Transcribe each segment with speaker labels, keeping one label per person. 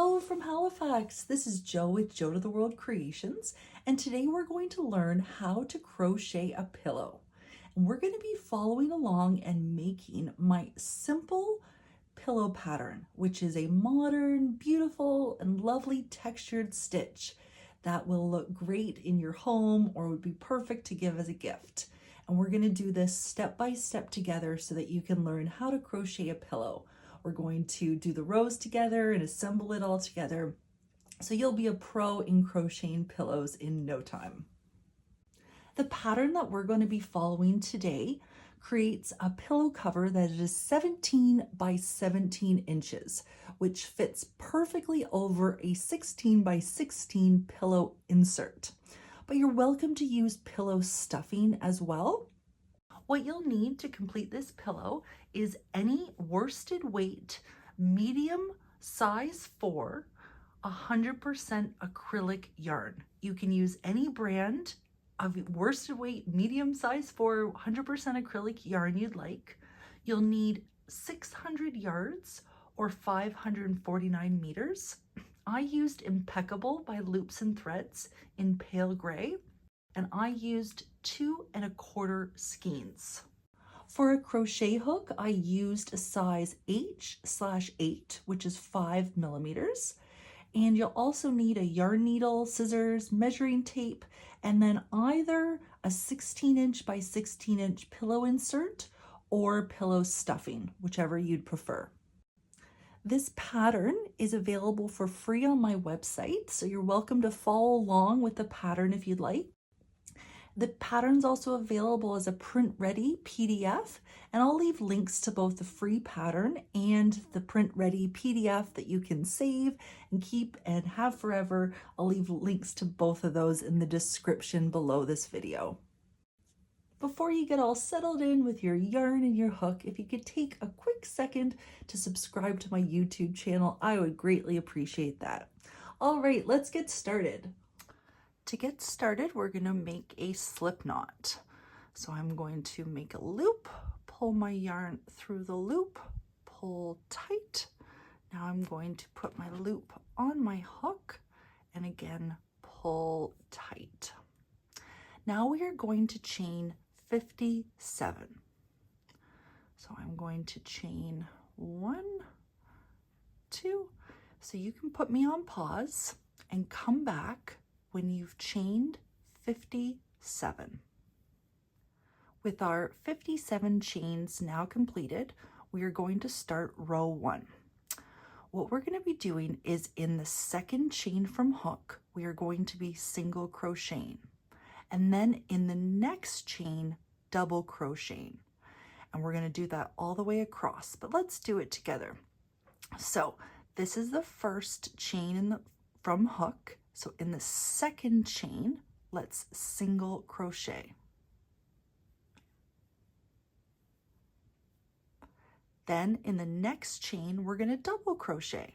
Speaker 1: Hello from Halifax. This is Jo with Jo to the World Creations, and today we're going to learn how to crochet a pillow. And we're going to be following along and making my simple pillow pattern, which is a modern, beautiful, and lovely textured stitch that will look great in your home or would be perfect to give as a gift. And we're going to do this step by step together so that you can learn how to crochet a pillow. We're going to do the rows together and assemble it all together, so you'll be a pro in crocheting pillows in no time. The pattern that we're going to be following today creates a pillow cover that is 17 by 17 inches, which fits perfectly over a 16 by 16 pillow insert. But you're welcome to use pillow stuffing as well. What you'll need to complete this pillow is any worsted weight, medium size 4, 100% acrylic yarn. You can use any brand of worsted weight, medium size 4, 100% acrylic yarn you'd like. You'll need 600 yards or 549 meters. I used Impeccable by Loops and Threads in pale gray, and I used 2 1/4 skeins. For a crochet hook, I used a size H/8, which is 5 millimeters. And you'll also need a yarn needle, scissors, measuring tape, and then either a 16-inch by 16-inch pillow insert or pillow stuffing, whichever you'd prefer. This pattern is available for free on my website, so you're welcome to follow along with the pattern if you'd like. The pattern's also available as a print-ready PDF, and I'll leave links to both the free pattern and the print-ready PDF that you can save and keep and have forever. I'll leave links to both of those in the description below this video. Before you get all settled in with your yarn and your hook, if you could take a quick second to subscribe to my YouTube channel, I would greatly appreciate that. All right, let's get started. To get started, we're going to make a slip knot. So I'm going to make a loop, pull my yarn through the loop, pull tight. Now I'm going to put my loop on my hook and again pull tight. Now we are going to chain 57. So I'm going to chain 1, 2. So you can put me on pause and come back when you've chained 57. With our 57 chains now completed, we are going to start row 1. What we're going to be doing is in the second chain from hook, we are going to be single crocheting. And then in the next chain, double crocheting. And we're going to do that all the way across, but let's do it together. So this is the first chain from hook. So in the second chain, let's single crochet. Then in the next chain, we're going to double crochet.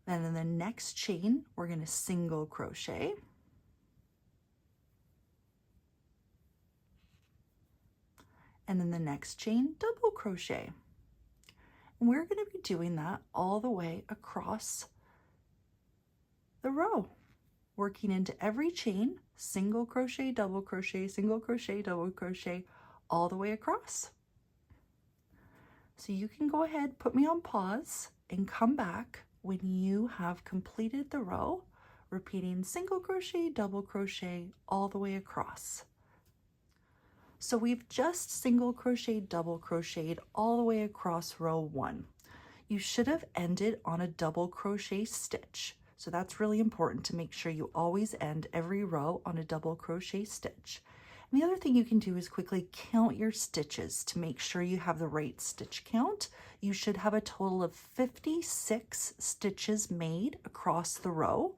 Speaker 1: Then in the next chain, we're going to single crochet. And in the next chain, double crochet. And we're going to be doing that all the way across the row, working into every chain, single crochet, double crochet, single crochet, double crochet, all the way across. So you can go ahead, put me on pause, and come back when you have completed the row, repeating single crochet, double crochet, all the way across. So we've just single crocheted, double crocheted all the way across row 1. You should have ended on a double crochet stitch. So that's really important to make sure you always end every row on a double crochet stitch. And the other thing you can do is quickly count your stitches to make sure you have the right stitch count. You should have a total of 56 stitches made across the row.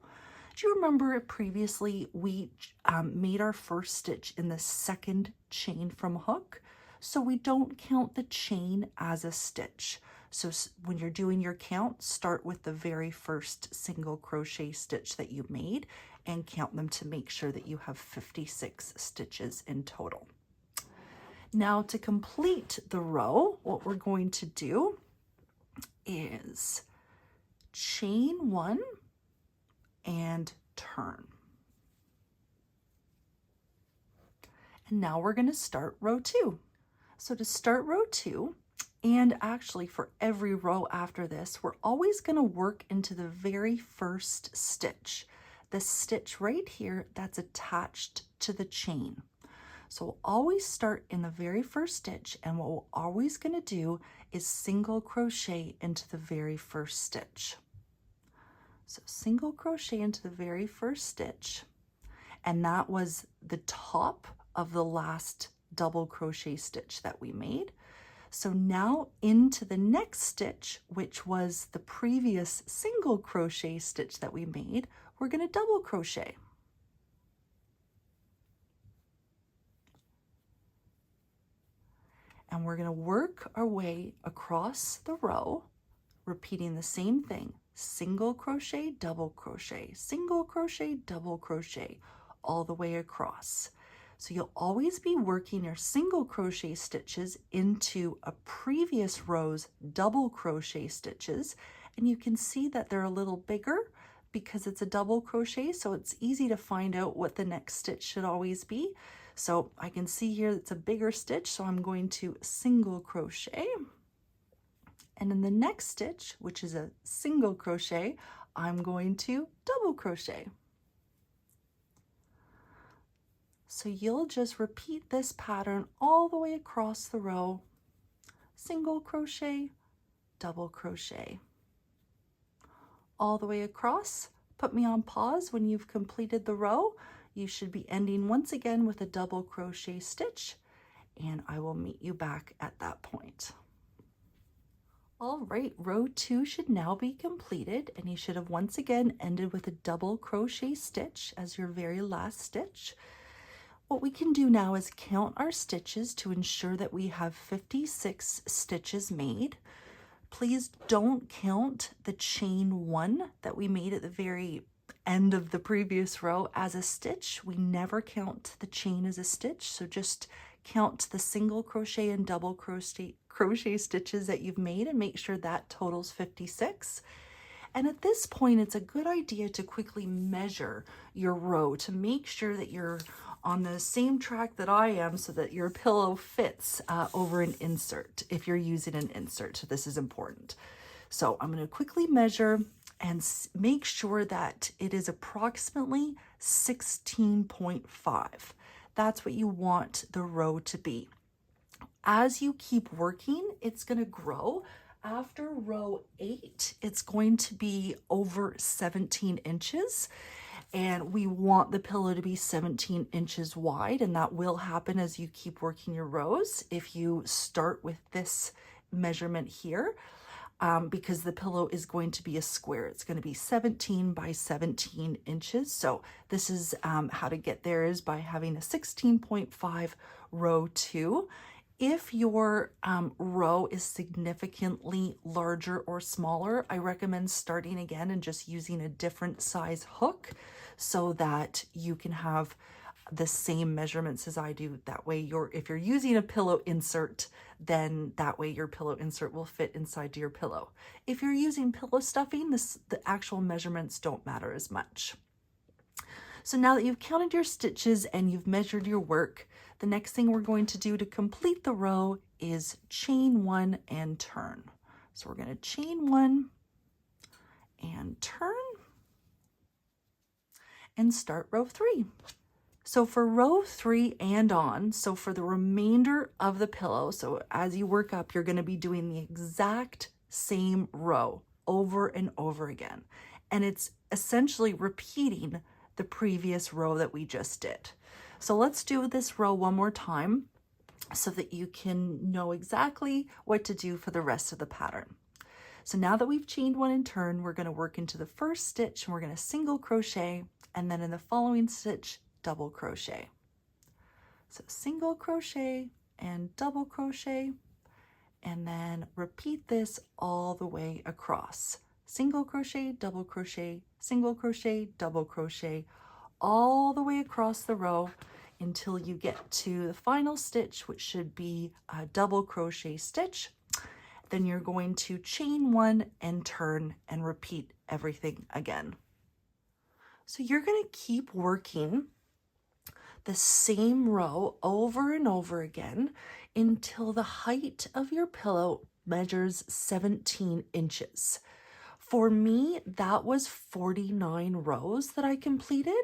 Speaker 1: Do you remember previously we made our first stitch in the second chain from hook? So we don't count the chain as a stitch. So when you're doing your count, start with the very first single crochet stitch that you made and count them to make sure that you have 56 stitches in total. Now to complete the row, what we're going to do is chain 1 and turn. And now we're going to start row 2. So to start row 2, and actually for every row after this, we're always going to work into the very first stitch. The stitch right here that's attached to the chain. So we'll always start in the very first stitch, and what we're always going to do is single crochet into the very first stitch. So single crochet into the very first stitch, and that was the top of the last double crochet stitch that we made. So now into the next stitch, which was the previous single crochet stitch that we made, we're going to double crochet. And we're going to work our way across the row, repeating the same thing. Single crochet, double crochet, single crochet, double crochet, all the way across. So you'll always be working your single crochet stitches into a previous row's double crochet stitches, and you can see that they're a little bigger because it's a double crochet, so it's easy to find out what the next stitch should always be. So I can see here it's a bigger stitch, so I'm going to single crochet. And in the next stitch, which is a single crochet, I'm going to double crochet. So you'll just repeat this pattern all the way across the row. Single crochet, double crochet. All the way across. Put me on pause when you've completed the row. You should be ending once again with a double crochet stitch, and I will meet you back at that point. All right, row 2 should now be completed, and you should have once again ended with a double crochet stitch as your very last stitch. What we can do now is count our stitches to ensure that we have 56 stitches made. Please don't count the chain 1 that we made at the very end of the previous row as a stitch. We never count the chain as a stitch, so just count the single crochet and double crochet stitches that you've made and make sure that totals 56. And at this point, it's a good idea to quickly measure your row to make sure that you're on the same track that I am so that your pillow fits over an insert if you're using an insert. So this is important. So I'm going to quickly measure and make sure that it is approximately 16.5. That's what you want the row to be. As you keep working, it's going to grow. After row 8, it's going to be over 17 inches. And we want the pillow to be 17 inches wide, and that will happen as you keep working your rows if you start with this measurement here, because the pillow is going to be a square. It's going to be 17 by 17 inches. So this is how to get there is by having a 16.5 row 2. If your row is significantly larger or smaller, I recommend starting again and just using a different size hook so that you can have the same measurements as I do. That way if you're using a pillow insert, then that way your pillow insert will fit inside your pillow. If you're using pillow stuffing, the actual measurements don't matter as much. So now that you've counted your stitches and you've measured your work, the next thing we're going to do to complete the row is chain 1 and turn. So we're going to chain 1 and turn and start row 3. So for row 3 and on, so for the remainder of the pillow, so as you work up, you're going to be doing the exact same row over and over again. And it's essentially repeating the previous row that we just did. So let's do this row one more time so that you can know exactly what to do for the rest of the pattern. So now that we've chained 1 and turned, we're going to work into the first stitch and we're going to single crochet, and then in the following stitch, double crochet. So single crochet and double crochet, and then repeat this all the way across. Single crochet, double crochet, single crochet, double crochet, all the way across the row. until you get to the final stitch, which should be a double crochet stitch. Then you're going to chain 1 and turn and repeat everything again. So you're going to keep working the same row over and over again until the height of your pillow measures 17 inches. For me, that was 49 rows that I completed.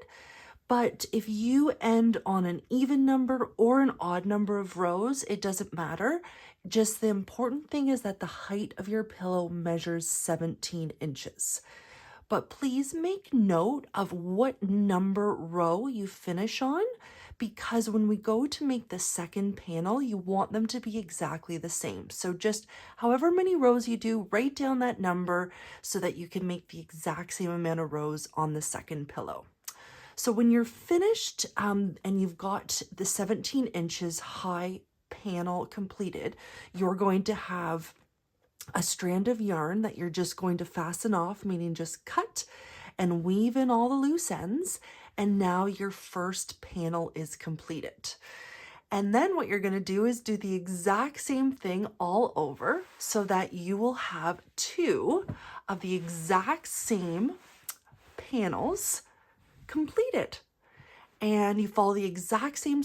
Speaker 1: But if you end on an even number or an odd number of rows, it doesn't matter. Just the important thing is that the height of your pillow measures 17 inches. But please make note of what number row you finish on, because when we go to make the second panel, you want them to be exactly the same. So just however many rows you do, write down that number so that you can make the exact same amount of rows on the second pillow. So when you're finished and you've got the 17 inches high panel completed, you're going to have a strand of yarn that you're just going to fasten off, meaning just cut and weave in all the loose ends. And now your first panel is completed. And then what you're going to do is do the exact same thing all over so that you will have 2 of the exact same panels completed. And you follow the exact same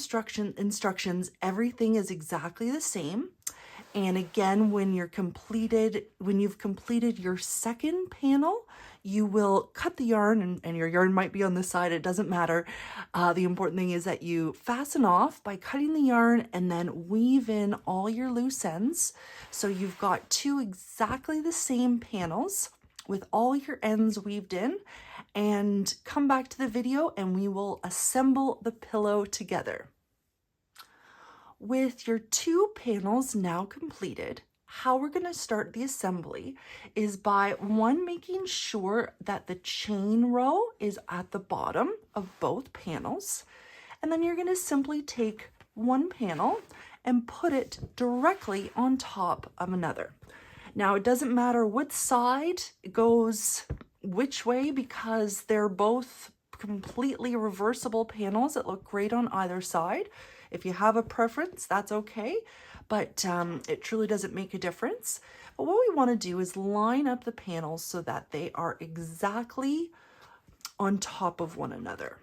Speaker 1: instructions. Everything is exactly the same. And again, when you've completed your second panel, you will cut the yarn, and your yarn might be on the side, it doesn't matter. The important thing is that you fasten off by cutting the yarn and then weave in all your loose ends. So you've got 2 exactly the same panels with all your ends weaved in, and come back to the video and we will assemble the pillow together. With your 2 panels now completed, how we're going to start the assembly is by making sure that the chain row is at the bottom of both panels. And then you're going to simply take one panel and put it directly on top of another. Now, it doesn't matter what side it goes which way, because they're both completely reversible panels that look great on either side. If you have a preference, that's okay, but it truly doesn't make a difference. But what we want to do is line up the panels so that they are exactly on top of one another.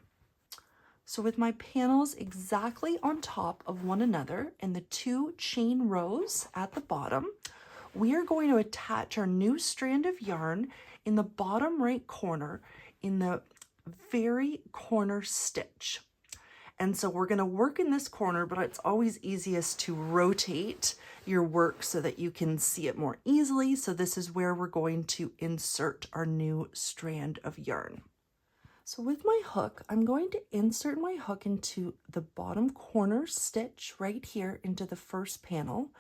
Speaker 1: So with my panels exactly on top of one another and the 2 chain rows at the bottom, we are going to attach our new strand of yarn in the bottom right corner in the very corner stitch. And so we're going to work in this corner, but it's always easiest to rotate your work so that you can see it more easily. So this is where we're going to insert our new strand of yarn. So with my hook, I'm going to insert my hook into the bottom corner stitch right here into the first panel,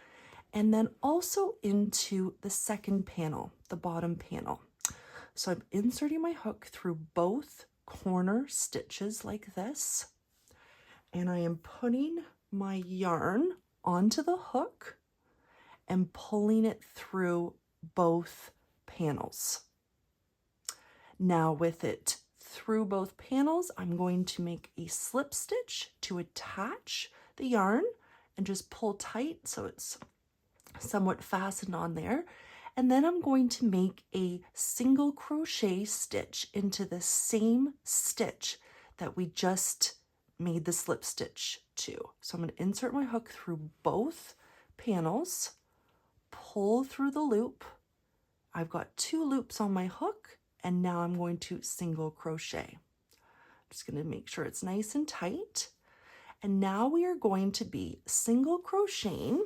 Speaker 1: and then also into the second panel, the bottom panel. So I'm inserting my hook through both corner stitches like this. And I am putting my yarn onto the hook and pulling it through both panels. Now with it through both panels, I'm going to make a slip stitch to attach the yarn and just pull tight so it's somewhat fastened on there. And then I'm going to make a single crochet stitch into the same stitch that we just made the slip stitch to. So I'm going to insert my hook through both panels, pull through the loop. I've got 2 loops on my hook, and now I'm going to single crochet. I'm just going to make sure it's nice and tight. And now we are going to be single crocheting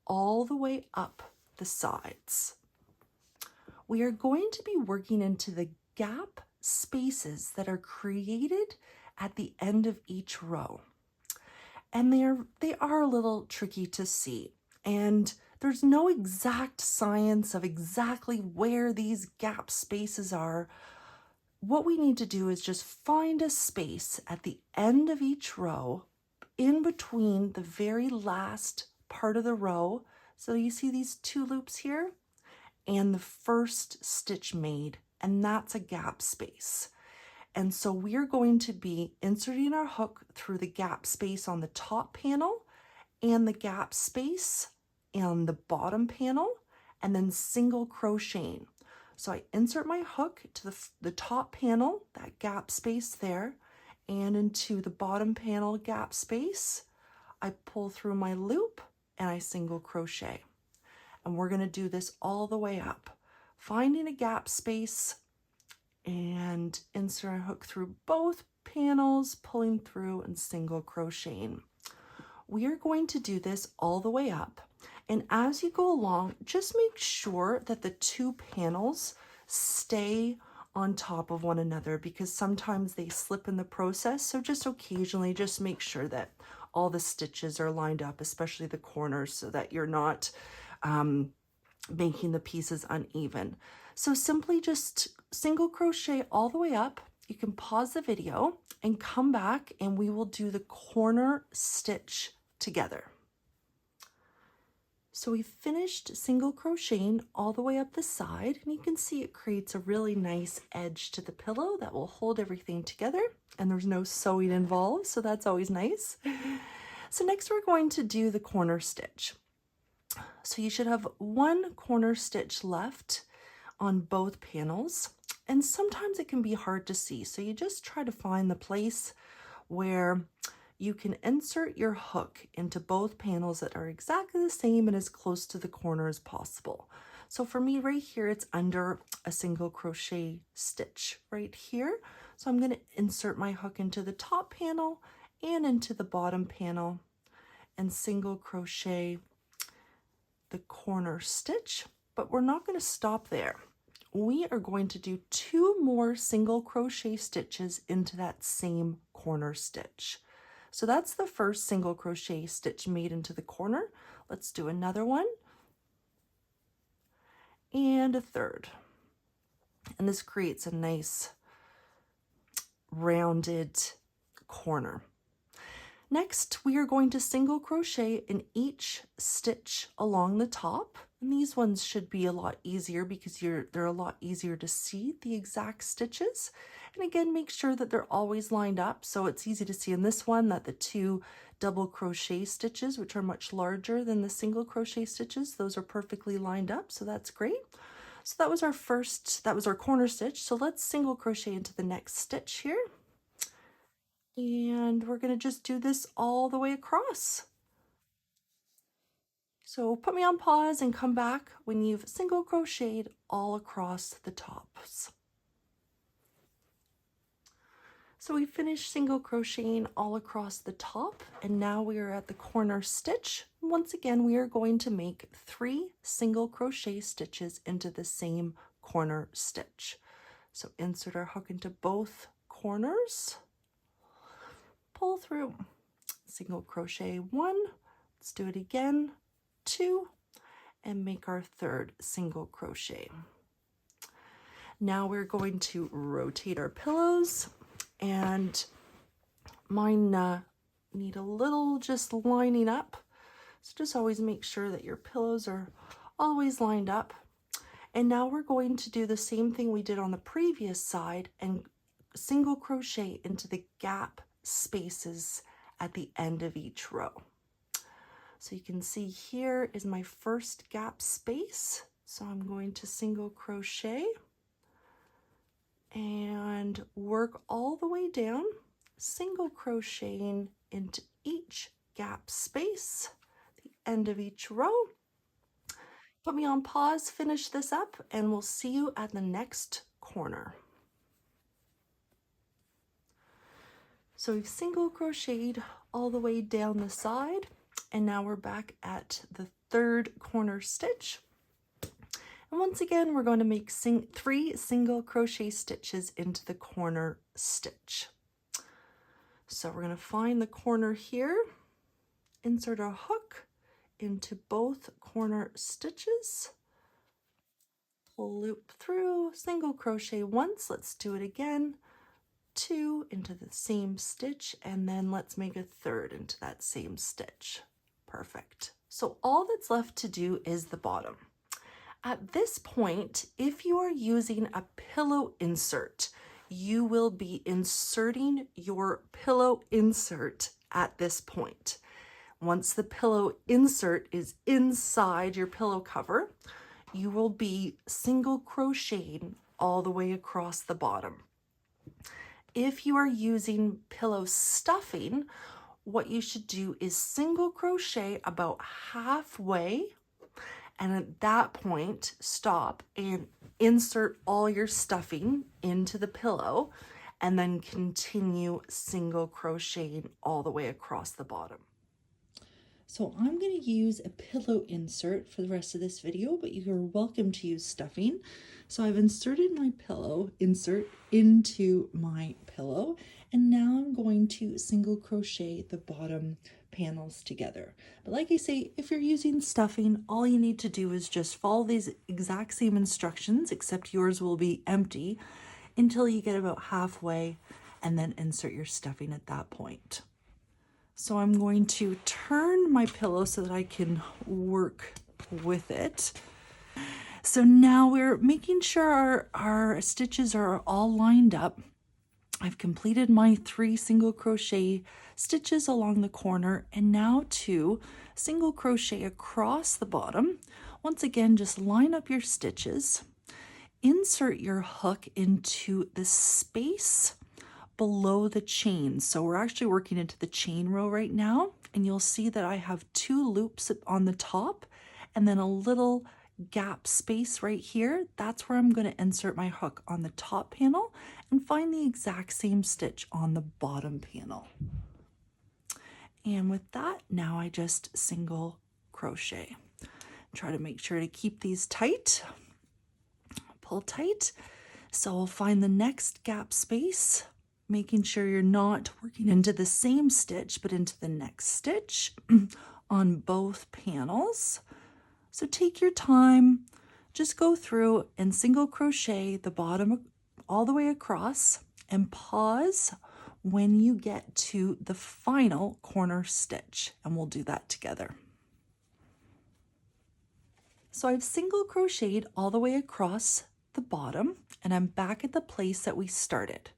Speaker 1: all the way up the sides. We are going to be working into the gap spaces that are created at the end of each row. And they are a little tricky to see. And there's no exact science of exactly where these gap spaces are. What we need to do is just find a space at the end of each row in between the very last part of the row. So you see these 2 loops here and the first stitch made, and that's a gap space. And so we're going to be inserting our hook through the gap space on the top panel and the gap space on the bottom panel, and then single crocheting. So I insert my hook to the top panel, that gap space there, and into the bottom panel gap space. I pull through my loop and I single crochet. And we're going to do this all the way up, finding a gap space and insert a hook through both panels, pulling through and single crocheting. We are going to do this all the way up. And as you go along, just make sure that the two panels stay on top of one another, because sometimes they slip in the process. So just occasionally, just make sure that all the stitches are lined up, especially the corners, so that you're not making the pieces uneven. So simply just single crochet all the way up. You can pause the video and come back and we will do the corner stitch together. So we finished single crocheting all the way up the side, and you can see it creates a really nice edge to the pillow that will hold everything together, and there's no sewing involved, so that's always nice. So next we're going to do the corner stitch. So you should have one corner stitch left on both panels, and sometimes it can be hard to see, so you just try to find the place where you can insert your hook into both panels that are exactly the same and as close to the corner as possible. So for me right here, it's under a single crochet stitch right here. So I'm going to insert my hook into the top panel and into the bottom panel and single crochet the corner stitch, but we're not going to stop there. We are going to do 2 more single crochet stitches into that same corner stitch. So that's the first single crochet stitch made into the corner. Let's do another one and a third. And this creates a nice rounded corner. Next, we are going to single crochet in each stitch along the top. And these ones should be a lot easier because they're a lot easier to see the exact stitches. And again, make sure that they're always lined up. So it's easy to see in this one that the 2 double crochet stitches, which are much larger than the single crochet stitches, those are perfectly lined up. So that's great. So that was our corner stitch. So let's single crochet into the next stitch here. And we're going to just do this all the way across. So put me on pause and come back when you've single crocheted all across the tops. So we finished single crocheting all across the top, and now we are at the corner stitch. Once again, we are going to make 3 single crochet stitches into the same corner stitch. So insert our hook into both corners, pull through, single crochet 1, let's do it again, 2, and make our third single crochet. Now we're going to rotate our pillows, and mine need a little just lining up. So just always make sure that your pillows are always lined up. And now we're going to do the same thing we did on the previous side and single crochet into the gap spaces at the end of each row. So you can see here is my first gap space. So I'm going to single crochet and work all the way down, single crocheting into each gap space, the end of each row. Put me on pause, finish this up, and we'll see you at the next corner. So we've single crocheted all the way down the side, and now we're back at the third corner stitch. And once again, we're going to make 3 single crochet stitches into the corner stitch. So we're going to find the corner here, insert our hook into both corner stitches, pull loop through, single crochet once, let's do it again, 2 into the same stitch, and then let's make a third into that same stitch. Perfect. So all that's left to do is the bottom. At this point, if you are using a pillow insert, you will be inserting your pillow insert at this point. Once the pillow insert is inside your pillow cover, you will be single crocheting all the way across the bottom. If you are using pillow stuffing, what you should do is single crochet about halfway, and at that point stop and insert all your stuffing into the pillow, and then continue single crocheting all the way across the bottom. So I'm going to use a pillow insert for the rest of this video, but you are welcome to use stuffing. So I've inserted my pillow insert into my pillow, and now I'm going to single crochet the bottom panels together. But like I say, if you're using stuffing, all you need to do is just follow these exact same instructions, except yours will be empty, until you get about halfway, and then insert your stuffing at that point. So I'm going to turn my pillow so that I can work with it. So now we're making sure our stitches are all lined up. I've completed my 3 single crochet stitches along the corner, and now 2 single crochet across the bottom. Once again, just line up your stitches, insert your hook into the space below the chain. So we're actually working into the chain row right now, and you'll see that I have 2 loops on the top and then a little gap space right here. That's where I'm going to insert my hook on the top panel and find the exact same stitch on the bottom panel. And with that, now I just single crochet. Try to make sure to keep these tight, pull tight. So I'll find the next gap space, making sure you're not working into the same stitch, but into the next stitch on both panels. So take your time, just go through and single crochet the bottom all the way across, and pause when you get to the final corner stitch, and we'll do that together. So I've single crocheted all the way across the bottom, and I'm back at the place that we started.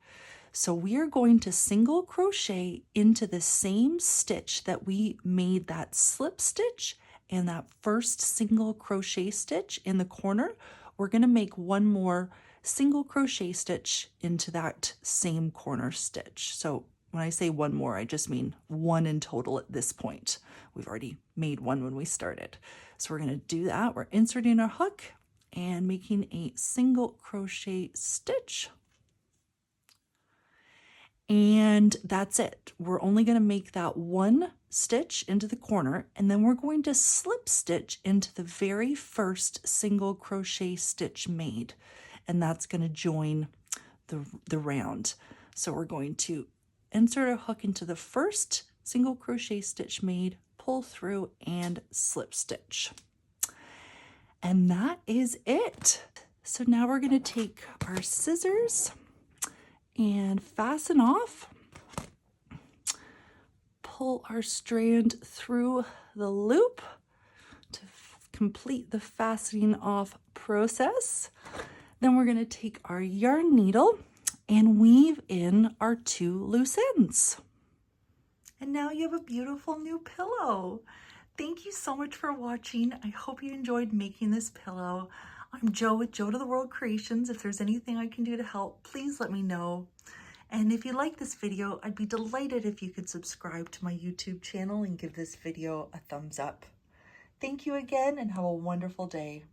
Speaker 1: So we are going to single crochet into the same stitch that we made that slip stitch and that first single crochet stitch in the corner. We're going to make one more single crochet stitch into that same corner stitch. So when I say one more, I just mean 1 in total at this point. We've already made 1 when we started. So we're going to do that. We're inserting our hook and making a single crochet stitch. And that's it. We're only going to make that 1 stitch into the corner, and then we're going to slip stitch into the very first single crochet stitch made, and that's going to join the round. So we're going to insert a hook into the first single crochet stitch made, pull through, and slip stitch. And that is it. So now we're going to take our scissors and fasten off, pull our strand through the loop to complete the fastening off process. Then we're going to take our yarn needle and weave in our 2 loose ends. And now you have a beautiful new pillow. Thank you so much for watching. I hope you enjoyed making this pillow. I'm Jo with Jo to the World Creations. If there's anything I can do to help, please let me know. And if you like this video, I'd be delighted if you could subscribe to my YouTube channel and give this video a thumbs up. Thank you again, and have a wonderful day.